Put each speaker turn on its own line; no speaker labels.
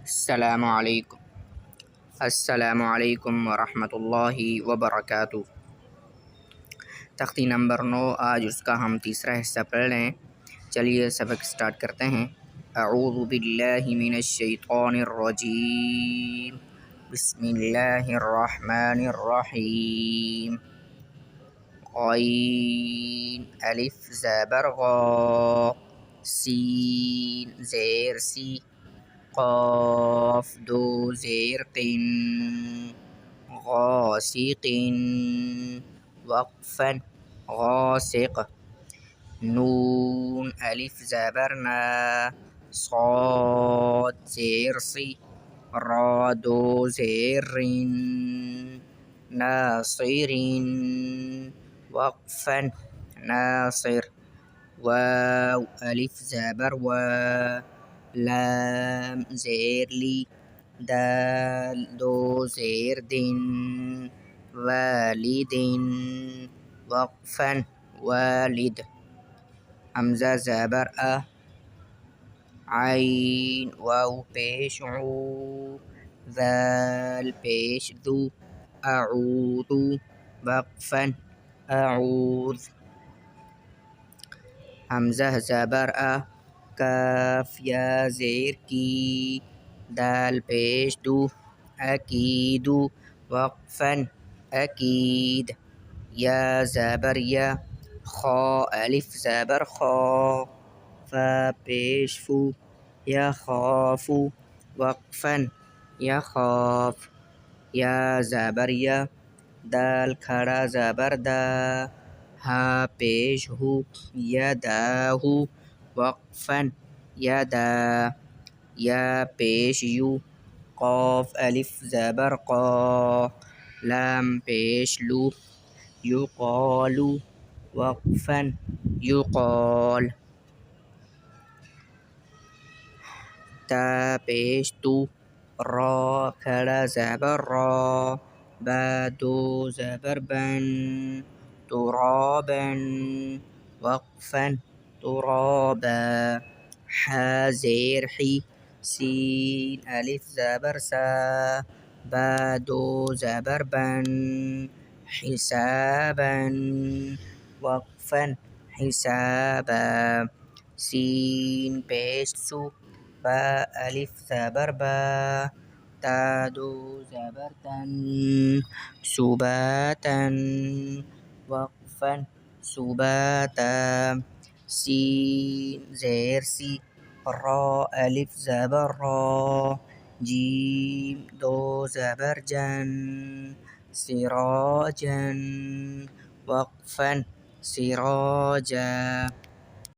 السلام علیکم ورحمۃ اللہ وبرکاتہ۔ تختی نمبر 9، آج اس کا ہم تیسرا حصہ پڑھ لیں۔ چلیے سبق سٹارٹ کرتے ہیں۔ اعوذ باللہ من الشیطان الرجیم، بسم اللہ الرحمن الرحیم۔ غین الف زبر غا، سین زیر سی، قاف دو زیر قن، غاسق وقفا غاسق، نون الف زبر نا، صاد زیر سی، را دو زیر رن، ناصر وقفا ناصر، واو الف زبر وا، لام زیر لی، دال دو زیر دن، والد وقفا والد، حمزہ زبر ا، عین واو پیش عو، ذال پیش ذو، اعوذ وقفا اعوذ، حمزہ زبر ا، کاف یا زیر کی، دال پیش دو، اکید وقفا اکید، یا زبر یا، خا الف زبر خا، فا پیش فو، یخاف وقفا یخاف، یا زبر یا، دال کھڑا زبر دا، ہا پیش ہو، یداہ وقفا یدا، یا پیش یو، قاف الف زبر قا، لام پیش لو، یقال وقفا یقال، تا پیش تو، را کھڑا زبر را، با دو زبر بن، ترابا وقفا ترابا، حا زیر حی، سین الف زبر سا، با دو زبر بن، حسابا وقفا حسابا، سین پیش سو، با الف زبر با، تا دو زبر تن، سباتا وقفا سباتا، سین زیر سی، را الف زبر را، جیم دو زبر جن، سراجا وقفا سراجا،